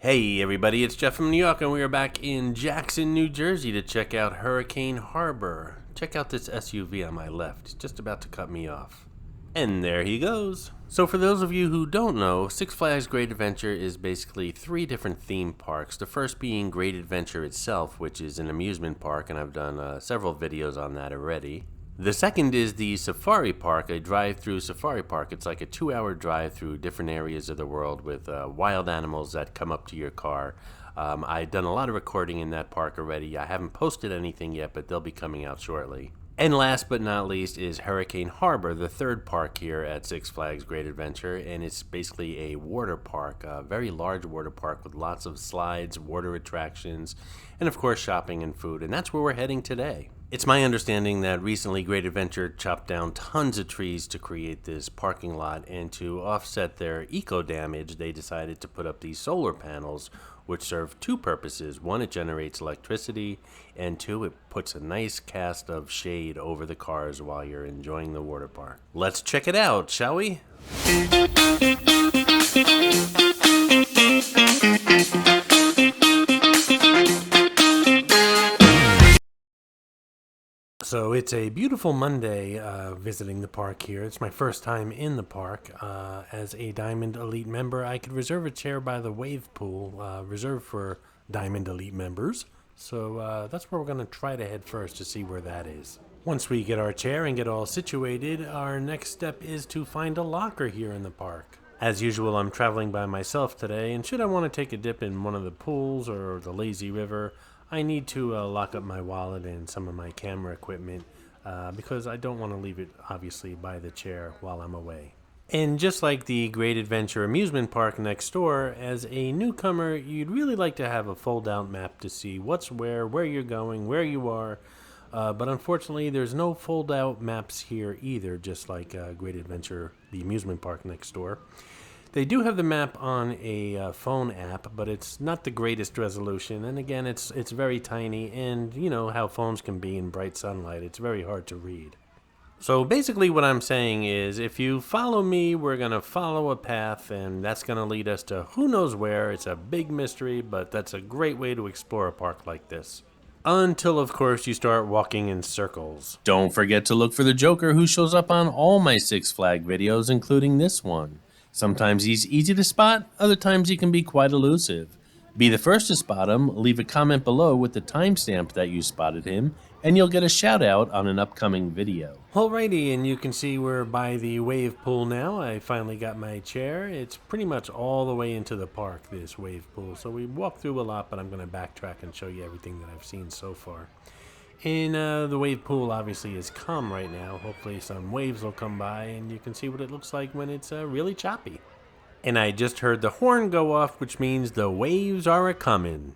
Hey everybody, it's Jeff from New York, and we are back in Jackson, New Jersey to check out Hurricane Harbor. Check out this SUV on my left. He's just about to cut me off. And there he goes. So for those of you who don't know, Six Flags Great Adventure is basically three different theme parks. The first being Great Adventure itself, which is an amusement park, and I've done several videos on that already. The second is the Safari Park, a drive-through safari park. It's like a 2-hour drive through different areas of the world with wild animals that come up to your car. I've done a lot of recording in that park already. I haven't posted anything yet, but they'll be coming out shortly. And last but not least is Hurricane Harbor, the third park here at Six Flags Great Adventure, and it's basically a water park, a very large water park with lots of slides, water attractions, and of course shopping and food, and that's where we're heading today. It's my understanding that recently Great Adventure chopped down tons of trees to create this parking lot, and to offset their eco damage, they decided to put up these solar panels, which serve two purposes. One, it generates electricity, and two, it puts a nice cast of shade over the cars while you're enjoying the water park. Let's check it out, shall we? So it's a beautiful Monday visiting the park here. It's my first time in the park. As a Diamond Elite member, I could reserve a chair by the wave pool, reserved for Diamond Elite members. So that's where we're going to try to head first to see where that is. Once we get our chair and get all situated, our next step is to find a locker here in the park. As usual, I'm traveling by myself today, and should I want to take a dip in one of the pools or the lazy river, I need to lock up my wallet and some of my camera equipment because I don't want to leave it, obviously, by the chair while I'm away. And just like the Great Adventure amusement park next door, as a newcomer, you'd really like to have a fold-out map to see what's where you're going, where you are. But unfortunately, there's no fold-out maps here either, just like Great Adventure, the amusement park next door. They do have the map on a phone app, but it's not the greatest resolution. And again, it's very tiny, and you know how phones can be in bright sunlight. It's very hard to read. So basically what I'm saying is, if you follow me, we're going to follow a path, and that's going to lead us to who knows where. It's a big mystery, but that's a great way to explore a park like this. Until, of course, you start walking in circles. Don't forget to look for the Joker, who shows up on all my Six Flag videos, including this one. Sometimes he's easy to spot, other times he can be quite elusive. Be the first to spot him, leave a comment below with the timestamp that you spotted him, and you'll get a shout out on an upcoming video. Alrighty, and you can see we're by the wave pool now. I finally got my chair. It's pretty much all the way into the park, this wave pool. So we walked through a lot, but I'm going to backtrack and show you everything that I've seen so far. And the wave pool obviously is calm right now. Hopefully some waves will come by and you can see what it looks like when it's really choppy. And I just heard the horn go off, which means the waves are a-comin'.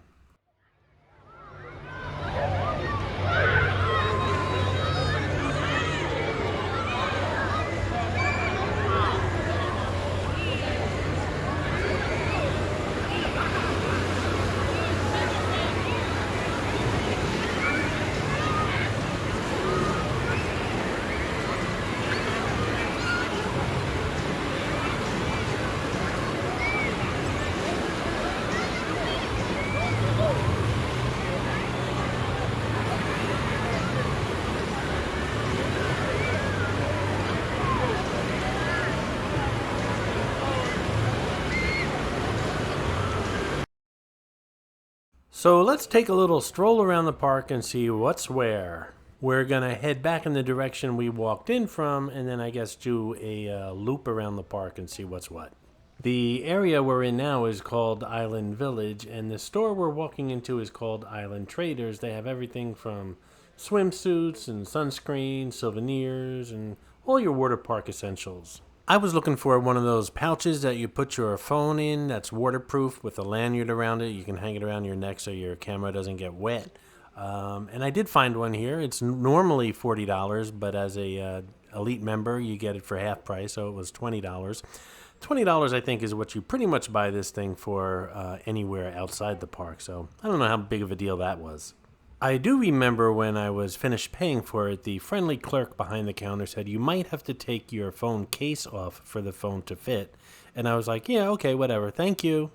So let's take a little stroll around the park and see what's where. We're going to head back in the direction we walked in from, and then I guess do a loop around the park and see what's what. The area we're in now is called Island Village, and the store we're walking into is called Island Traders. They have everything from swimsuits and sunscreen, souvenirs, and all your water park essentials. I was looking for one of those pouches that you put your phone in that's waterproof with a lanyard around it. You can hang it around your neck so your camera doesn't get wet. And I did find one here. It's normally $40, but as a elite member, you get it for half price, so it was $20. $20, I think, is what you pretty much buy this thing for anywhere outside the park, so I don't know how big of a deal that was. I do remember when I was finished paying for it, the friendly clerk behind the counter said you might have to take your phone case off for the phone to fit. And I was like, yeah, okay, whatever, thank you.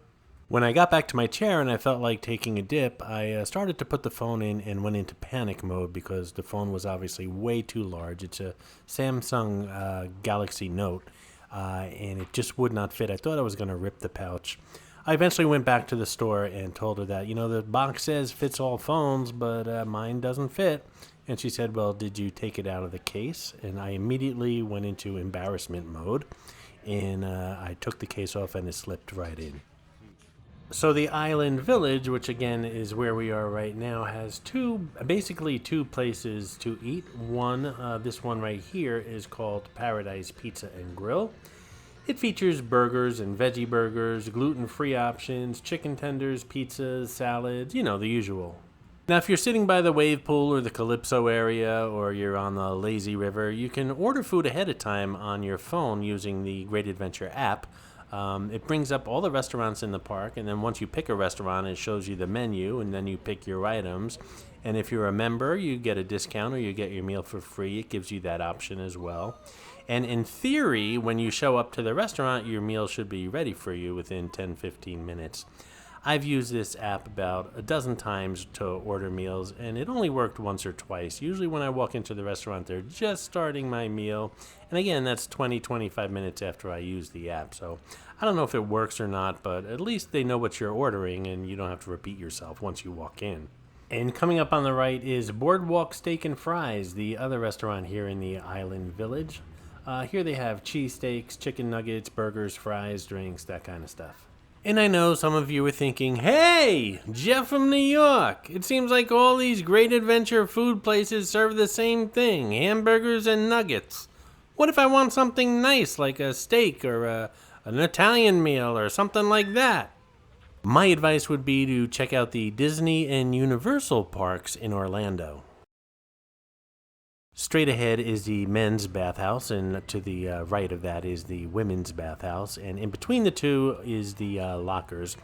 When I got back to my chair and I felt like taking a dip, I started to put the phone in and went into panic mode because the phone was obviously way too large. It's a Samsung Galaxy Note, and it just would not fit. I thought I was going to rip the pouch. I eventually went back to the store and told her that, the box says fits all phones, but mine doesn't fit. And she said, well, did you take it out of the case? And I immediately went into embarrassment mode, and I took the case off and it slipped right in. So the island village, which again is where we are right now, has basically two places to eat. This one right here is called Paradise Pizza and Grill. It features burgers and veggie burgers, gluten-free options, chicken tenders, pizzas, salads, the usual. Now, if you're sitting by the wave pool or the Calypso area, or you're on the lazy river, you can order food ahead of time on your phone using the Great Adventure app. It brings up all the restaurants in the park, and then once you pick a restaurant, it shows you the menu, and then you pick your items. And if you're a member, you get a discount or you get your meal for free. It gives you that option as well. And in theory, when you show up to the restaurant, your meal should be ready for you within 10-15 minutes. I've used this app about a dozen times to order meals, and it only worked once or twice. Usually when I walk into the restaurant, they're just starting my meal. And again, that's 20-25 minutes after I use the app. So I don't know if it works or not, but at least they know what you're ordering, and you don't have to repeat yourself once you walk in. And coming up on the right is Boardwalk Steak and Fries, the other restaurant here in the island village. Here they have cheesesteaks, chicken nuggets, burgers, fries, drinks, that kind of stuff. And I know some of you are thinking, hey, Jeff from New York, it seems like all these Great Adventure food places serve the same thing, hamburgers and nuggets. What if I want something nice like a steak or an Italian meal or something like that? My advice would be to check out the Disney and Universal parks in Orlando. Straight ahead is the men's bathhouse, and to the right of that is the women's bathhouse, and in between the two is the lockers.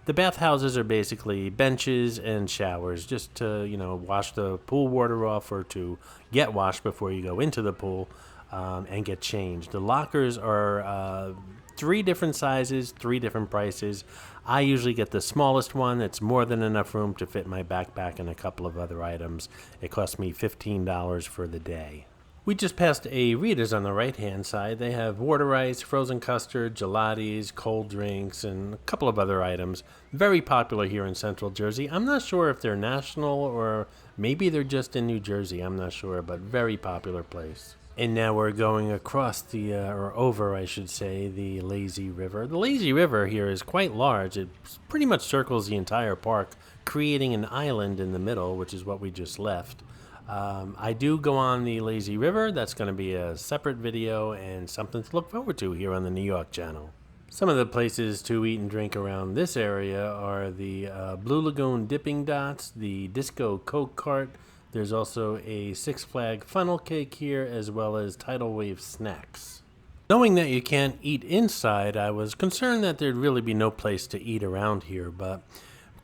The bathhouses are basically benches and showers, just to wash the pool water off or to get washed before you go into the pool and get changed. The lockers are 3 different sizes, 3 different prices. I usually get the smallest one. It's more than enough room to fit my backpack and a couple of other items. It cost me $15 for the day. We just passed a Rita's on the right-hand side. They have water ice, frozen custard, gelatis, cold drinks, and a couple of other items. Very popular here in Central Jersey. I'm not sure if they're national or maybe they're just in New Jersey. I'm not sure, but very popular place. And now we're going across or over, I should say, the lazy river. The lazy river here is quite large. It pretty much circles the entire park, creating an island in the middle, which is what we just left. I do go on the lazy river. That's going to be a separate video and something to look forward to here on the New York channel. Some of the places to eat and drink around this area are the Blue Lagoon Dipping Dots, the Disco Coke Cart. There's also a Six Flag funnel cake here, as well as Tidal Wave snacks. Knowing that you can't eat inside, I was concerned that there'd really be no place to eat around here, but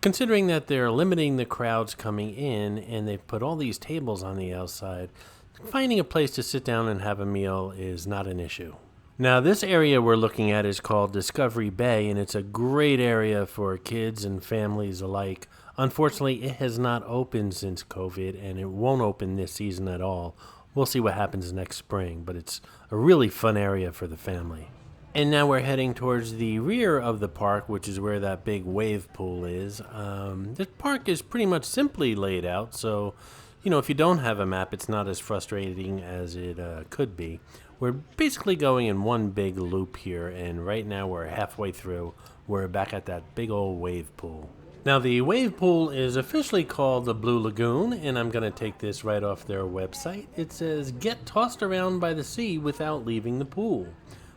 considering that they're limiting the crowds coming in and they've put all these tables on the outside, finding a place to sit down and have a meal is not an issue. Now, this area we're looking at is called Discovery Bay, and it's a great area for kids and families alike. Unfortunately, it has not opened since COVID, and it won't open this season at all. We'll see what happens next spring, but it's a really fun area for the family. And now we're heading towards the rear of the park, which is where that big wave pool is. The park is pretty much simply laid out, so if you don't have a map, it's not as frustrating as it could be. We're basically going in one big loop here, and right now we're halfway through. We're back at that big old wave pool. Now, the wave pool is officially called the Blue Lagoon, and I'm going to take this right off their website. It says, get tossed around by the sea without leaving the pool.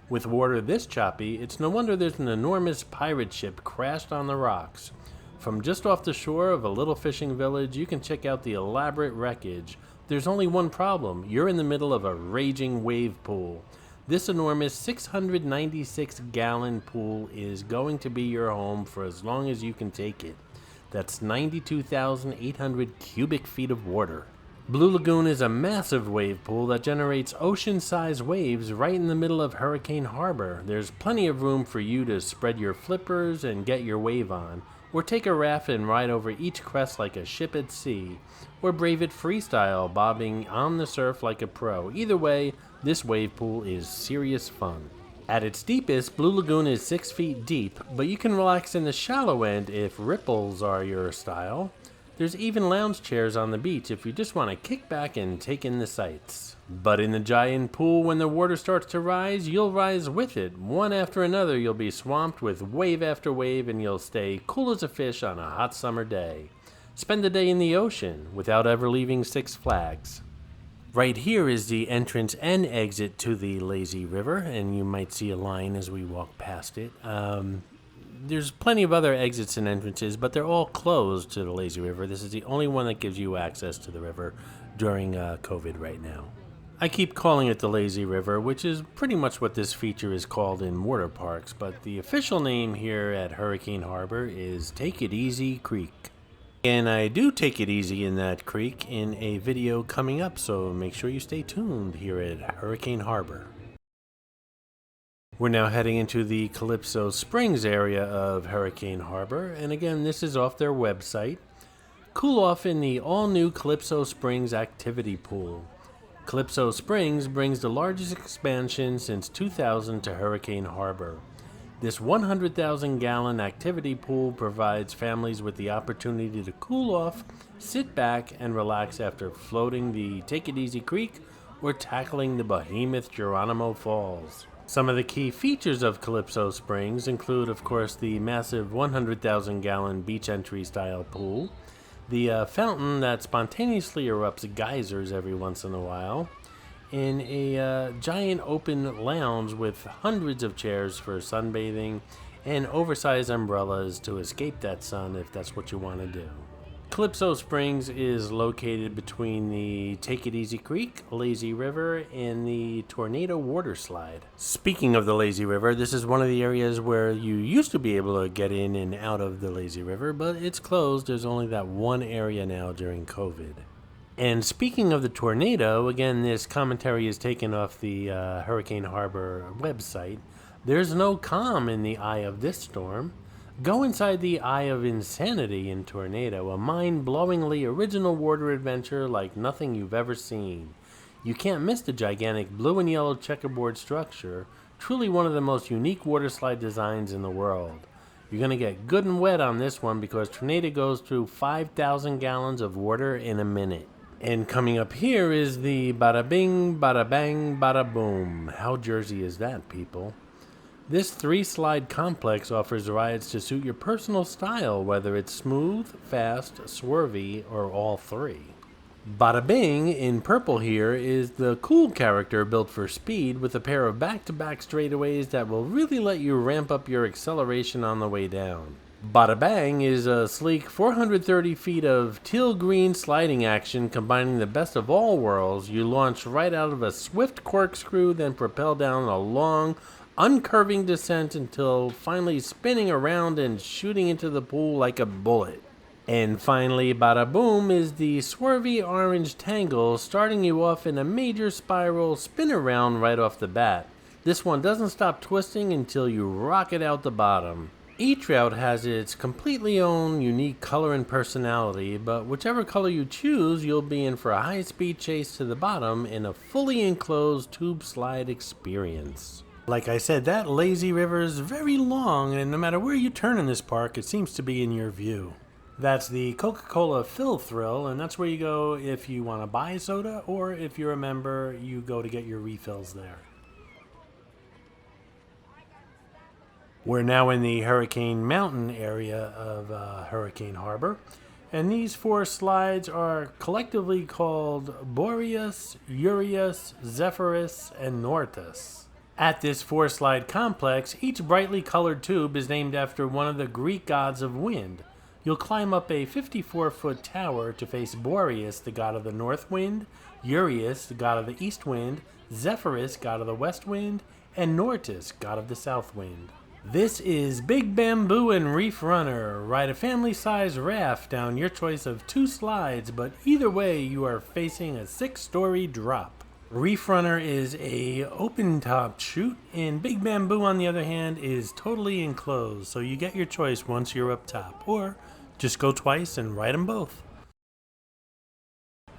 With water this choppy, it's no wonder there's an enormous pirate ship crashed on the rocks. From just off the shore of a little fishing village, you can check out the elaborate wreckage. There's only one problem. You're in the middle of a raging wave pool. This enormous 696-gallon pool is going to be your home for as long as you can take it. That's 92,800 cubic feet of water. Blue Lagoon is a massive wave pool that generates ocean-sized waves right in the middle of Hurricane Harbor. There's plenty of room for you to spread your flippers and get your wave on, or take a raft and ride over each crest like a ship at sea, or brave it freestyle, bobbing on the surf like a pro. Either way, this wave pool is serious fun. At its deepest, Blue Lagoon is 6 feet deep, but you can relax in the shallow end if ripples are your style. There's even lounge chairs on the beach if you just want to kick back and take in the sights. But in the giant pool, when the water starts to rise, you'll rise with it. One after another, you'll be swamped with wave after wave, and you'll stay cool as a fish on a hot summer day. Spend the day in the ocean without ever leaving Six Flags. Right here is the entrance and exit to the lazy river, and you might see a line as we walk past it. There's plenty of other exits and entrances, but they're all closed to the lazy river. This is the only one that gives you access to the river during COVID right now. I keep calling it the lazy river, which is pretty much what this feature is called in water parks, but the official name here at Hurricane Harbor is Take It Easy Creek. And I do take it easy in that creek in a video coming up, so make sure you stay tuned here at Hurricane Harbor. We're now heading into the Calypso Springs area of Hurricane Harbor, and again, this is off their website. Cool off in the all-new Calypso Springs activity pool. Calypso Springs brings the largest expansion since 2000 to Hurricane Harbor. This 100,000-gallon activity pool provides families with the opportunity to cool off, sit back, and relax after floating the Take It Easy Creek or tackling the behemoth Geronimo Falls. Some of the key features of Calypso Springs include, of course, the massive 100,000-gallon beach entry style pool, the fountain that spontaneously erupts geysers every once in a while, in a giant open lounge with hundreds of chairs for sunbathing and oversized umbrellas to escape that sun if that's what you want to do. Calypso Springs is located between the Take It Easy Creek, Lazy River, and the Tornado Water Slide. Speaking of the Lazy River, this is one of the areas where you used to be able to get in and out of the Lazy River, but it's closed. There's only that one area now during COVID. And speaking of the tornado, again, this commentary is taken off the Hurricane Harbor website. There's no calm in the eye of this storm. Go inside the eye of insanity in Tornado, a mind-blowingly original water adventure like nothing you've ever seen. You can't miss the gigantic blue and yellow checkerboard structure, truly one of the most unique water slide designs in the world. You're going to get good and wet on this one because Tornado goes through 5,000 gallons of water in a minute. And coming up here is the bada bing, bada bang, bada boom. How Jersey is that, people? This 3-slide complex offers rides to suit your personal style, whether it's smooth, fast, swervy, or all three. Bada Bing, in purple here, is the cool character built for speed with a pair of back-to-back straightaways that will really let you ramp up your acceleration on the way down. Bada Bang is a sleek 430 feet of teal-green sliding action combining the best of all worlds. You launch right out of a swift corkscrew, then propel down a long, uncurving descent until finally spinning around and shooting into the pool like a bullet. And finally, Bada Boom is the swervy orange tangle, starting you off in a major spiral spin around right off the bat. This one doesn't stop twisting until you rocket out the bottom. Each route has its completely own unique color and personality, but whichever color you choose, you'll be in for a high-speed chase to the bottom in a fully enclosed tube slide experience. Like I said, that lazy river is very long, and no matter where you turn in this park, it seems to be in your view. That's the Coca-Cola Fill Thrill, and that's where you go if you want to buy soda, or if you're a member, you go to get your refills there. We're now in the Hurricane Mountain area of Hurricane Harbor, and these 4 slides are collectively called Boreas, Urias, Zephyrus, and Nortus. At this 4-slide complex, each brightly colored tube is named after one of the Greek gods of wind. You'll climb up a 54-foot tower to face Boreas, the god of the north wind, Urias, the god of the east wind, Zephyrus, god of the west wind, and Nortus, god of the south wind. This is Big Bamboo and Reef Runner. Ride a family-sized raft down your choice of 2 slides, but either way you are facing a 6-story drop. Reef Runner is a open-top chute, and Big Bamboo on the other hand is totally enclosed, so you get your choice once you're up top, or just go twice and ride them both.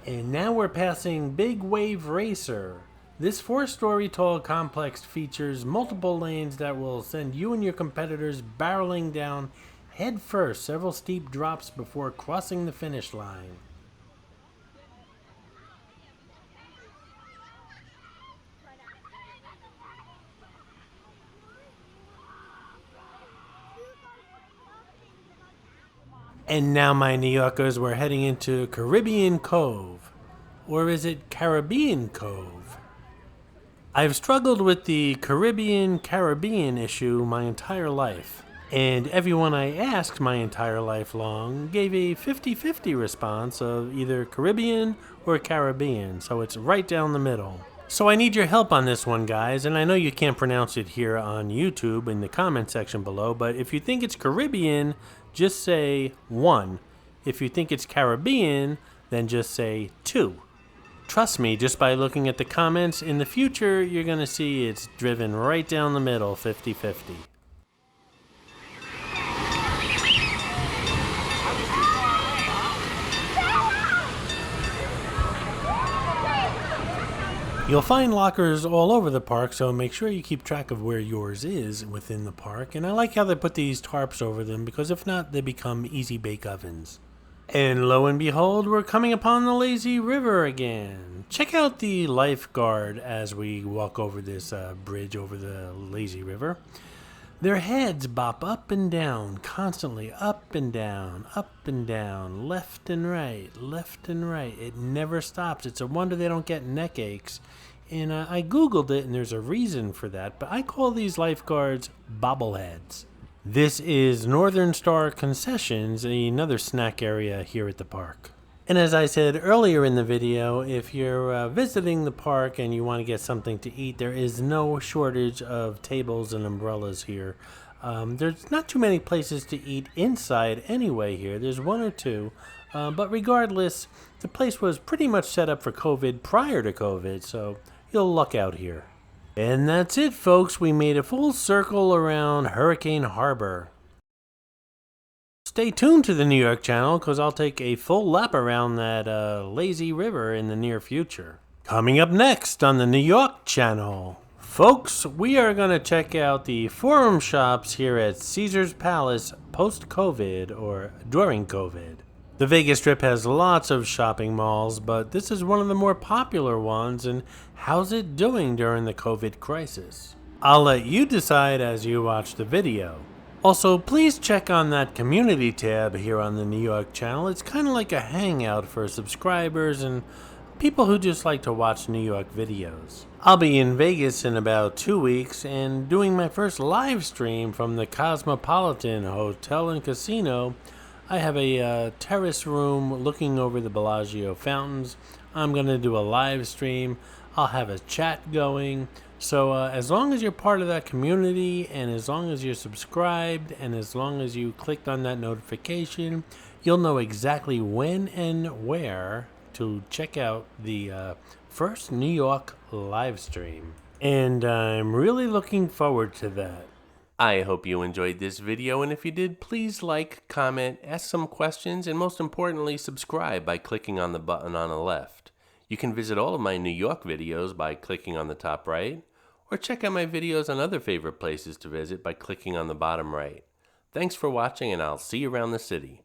And now we're passing Big Wave Racer. This 4-story tall complex features multiple lanes that will send you and your competitors barreling down head first several steep drops before crossing the finish line. And now, my New Yorkers, we're heading into Caribbean Cove. Or is it Caribbean Cove? I've struggled with the Caribbean issue my entire life, and everyone I asked my entire life long gave a 50-50 response of either Caribbean or Caribbean, so it's right down the middle. So I need your help on this one, guys, and I know you can't pronounce it here on YouTube in the comment section below, but if you think it's Caribbean, just say 1. If you think it's Caribbean, then just say 2. Trust me, just by looking at the comments, in the future, you're going to see it's driven right down the middle, 50-50. You'll find lockers all over the park, so make sure you keep track of where yours is within the park. And I like how they put these tarps over them, because if not, they become easy bake ovens. And lo and behold, we're coming upon the lazy river again. Check out the lifeguard as we walk over this bridge over the lazy river. Their heads bop up and down, constantly up and down, left and right, left and right. It never stops. It's a wonder they don't get neck aches. And I Googled it, and there's a reason for that, but I call these lifeguards bobbleheads. This is Northern Star Concessions, another snack area here at the park. And as I said earlier in the video, if you're visiting the park and you want to get something to eat, there is no shortage of tables and umbrellas here. There's not too many places to eat inside anyway here. There's 1 or 2. But regardless, the place was pretty much set up for COVID prior to COVID, so you'll luck out here. And that's it, folks. We made a full circle around Hurricane Harbor. Stay tuned to the New York channel, because I'll take a full lap around that lazy river in the near future. Coming up next on the New York channel. Folks, we are going to check out the forum shops here at Caesar's Palace post-COVID or during COVID. The Vegas Strip has lots of shopping malls, but this is one of the more popular ones, and how's it doing during the COVID crisis? I'll let you decide as you watch the video. Also, please check on that community tab here on the New York channel. It's kind of like a hangout for subscribers and people who just like to watch New York videos. I'll be in Vegas in about 2 weeks and doing my first live stream from the Cosmopolitan Hotel and Casino. I have a terrace room looking over the Bellagio fountains. I'm going to do a live stream. I'll have a chat going. So as long as you're part of that community, and as long as you're subscribed, and as long as you clicked on that notification, you'll know exactly when and where to check out the first New York live stream. And I'm really looking forward to that. I hope you enjoyed this video, and if you did, please like, comment, ask some questions, and most importantly, subscribe by clicking on the button on the left. You can visit all of my New York videos by clicking on the top right, or check out my videos on other favorite places to visit by clicking on the bottom right. Thanks for watching, and I'll see you around the city.